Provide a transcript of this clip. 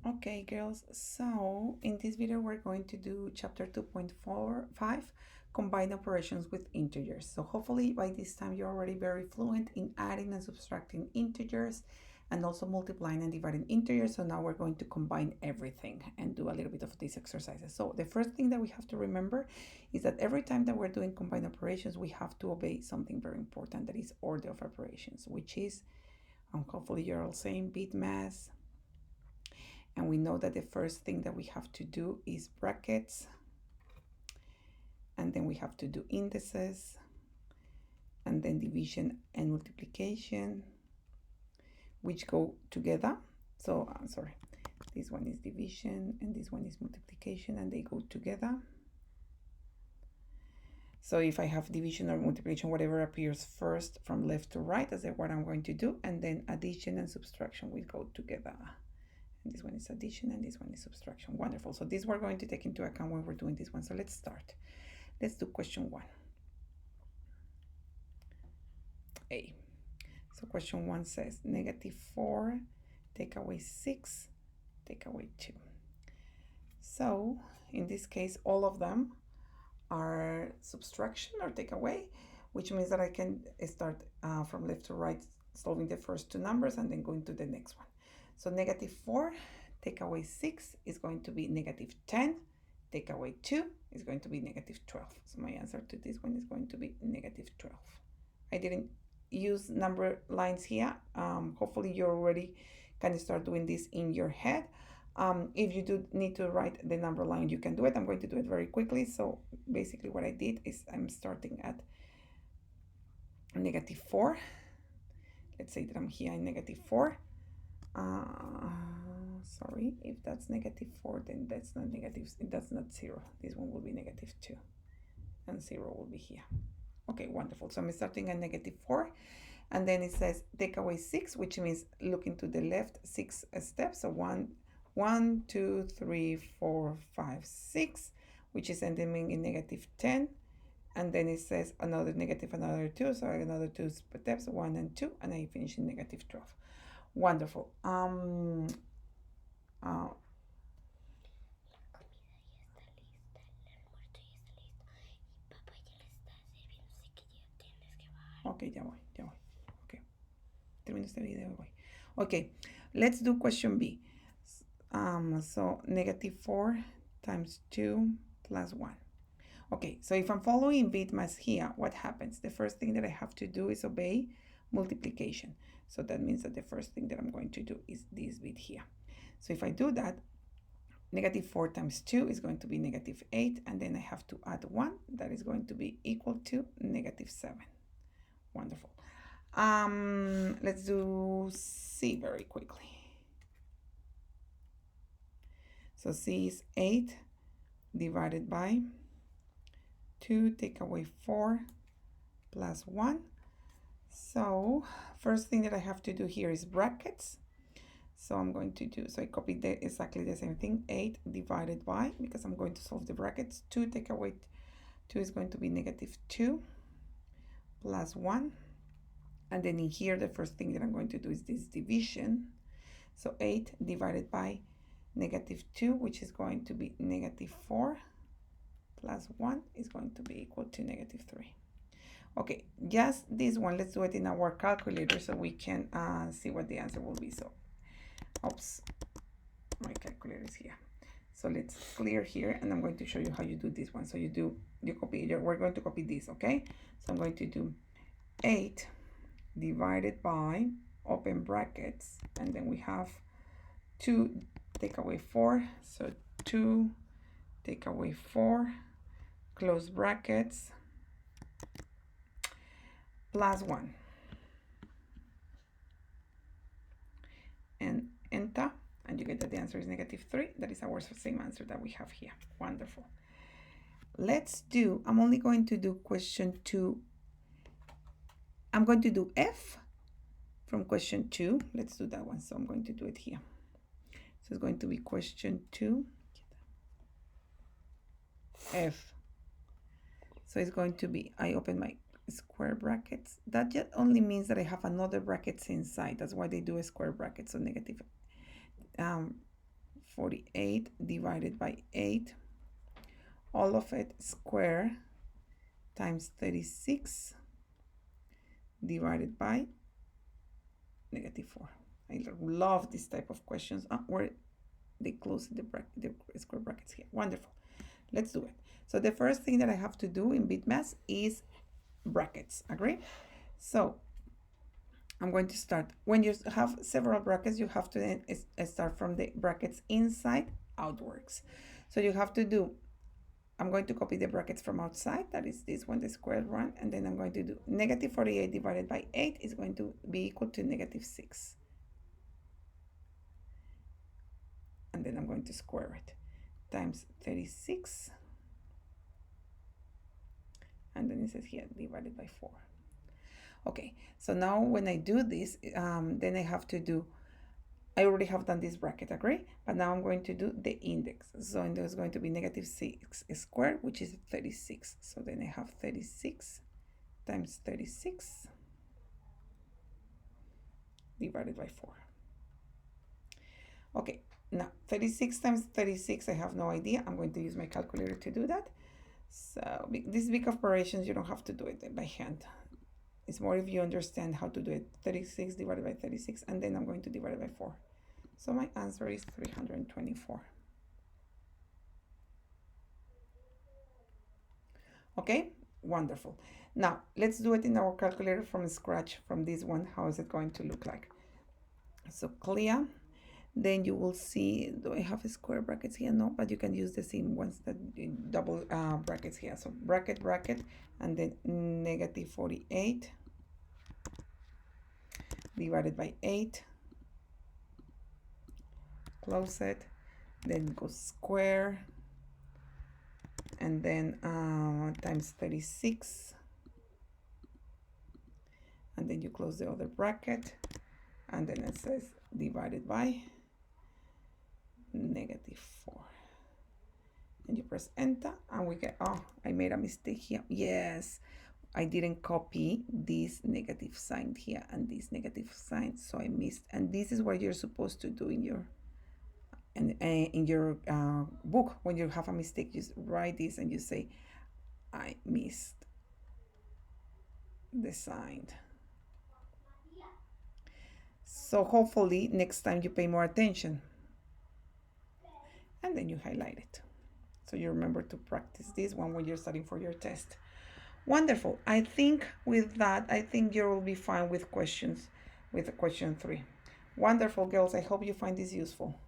Okay, girls, so in this video we're going to do chapter 2.45, combined operations with integers. So hopefully by this time you're already very fluent in adding and subtracting integers and also multiplying and dividing integers. So now we're going to combine everything and do a little bit of these exercises. So the first thing that we have to remember is that every time that we're doing combined operations, we have to obey something very important, that is order of operations, which is, hopefully you're all saying bit mass. And we know that the first thing that we have to do is brackets, and then we have to do indices, and then division and multiplication, which go together. So sorry, this one is division and this one is multiplication, and they go together. So if I have division or multiplication, whatever appears first from left to right, that's what I'm going to do, and then addition and subtraction will go together. This one is addition and this one is subtraction. Wonderful. So this we're going to take into account when we're doing this one. So let's start. Let's do question 1A. So question 1 says -4 take away 6 take away 2. So in this case, all of them are subtraction or take away, which means that I can start from left to right solving the first two numbers and then going to the next one. So -4 take away 6 is going to be -10. Take away 2 is going to be -12. So my answer to this one is going to be -12. I didn't use number lines here. Hopefully you already can start doing this in your head. If you do need to write the number line, you can do it. I'm going to do it very quickly. So basically what I did is I'm starting at -4. Let's say that I'm here in -4. Sorry, if that's -4, then that's not negative, that's not 0. This one will be -2 and 0 will be here. Okay, wonderful. So I'm starting at -4, and then it says take away 6, which means looking to the left 6 steps. So 1, 2, 3, 4, 5, 6, which is ending in -10. And then it says another negative, another 2, so another 2 steps, 1 and 2, and I finish in -12. Wonderful. Ok, ya voy. Ok, termino este video y voy. Okay, let's do question B. So -4 times 2 plus 1. Okay, so if I'm following bit mass here, what happens? The first thing that I have to do is obey multiplication. So that means that the first thing that I'm going to do is this bit here. So if I do that, -4 times 2 is going to be -8, and then I have to add 1. That is going to be equal to -7. Wonderful. Let's do C very quickly. So C is 8 divided by 2 take away 4 plus 1. So first thing that I have to do here is brackets. So I'm going to do, so I copied exactly the same thing, 8 divided by, because I'm going to solve the brackets, 2 take away 2 is going to be -2 plus 1. And then in here, the first thing that I'm going to do is this division. So 8 divided by -2, which is going to be -4 plus 1 is going to be equal to -3. Okay, just this one, let's do it in our calculator so we can see what the answer will be. So, oops, my calculator is here. So let's clear here, and I'm going to show you how you do this one. So we're going to copy this, okay? So I'm going to do 8 divided by, open brackets, and then we have 2 take away 4, so 2 take away 4, close brackets, plus 1, and enter, and you get that the answer is -3. That is our same answer that we have here. Wonderful. Let's do, I'm only going to do question 2. I'm going to do F from question 2. Let's do that one. So I'm going to do it here. So it's going to be question 2, F. So it's going to be, I open my square brackets. That just only means that I have another brackets inside. That's why they do a square bracket. So 48 divided by 8, all of it square, times 36 divided by -4. I love this type of questions where they close the square brackets here. Wonderful. Let's do it. So the first thing that I have to do in BitMath is brackets. Agree? So I'm going to start. When you have several brackets, you have to start from the brackets inside outwards. So you have to do, I'm going to copy the brackets from outside. That is this one, the squared one. And then I'm going to do -48 divided by 8 is going to be equal to -6. And then I'm going to square it, times 36. And then it says here, divided by 4. Okay, so now when I do this, then I have to do, I already have done this bracket, agree? But now I'm going to do the index. So there's going to be -6 squared, which is 36. So then I have 36 times 36 divided by 4. Okay, now 36 times 36, I have no idea. I'm going to use my calculator to do that. So these big operations, you don't have to do it by hand. It's more if you understand how to do it. 36 divided by 36, and then I'm going to divide it by 4. So my answer is 324. Okay, wonderful. Now, let's do it in our calculator from scratch from this one. How is it going to look like? So clear. Then you will see, do I have square brackets here? No, but you can use the same ones, that double brackets here. So bracket, and then -48 divided by 8. Close it. Then go square. And then times 36. And then you close the other bracket. And then it says divided by -4. And you press enter, and we get, oh, I made a mistake here. Yes, I didn't copy this negative sign here and this negative sign, so I missed. And this is what you're supposed to do in your book. When you have a mistake, you write this and you say, I missed the sign. So hopefully next time you pay more attention. And then you highlight it. So you remember to practice this one when you're studying for your test. Wonderful. I think with that, I think you will be fine with questions, with question 3. Wonderful, girls. I hope you find this useful.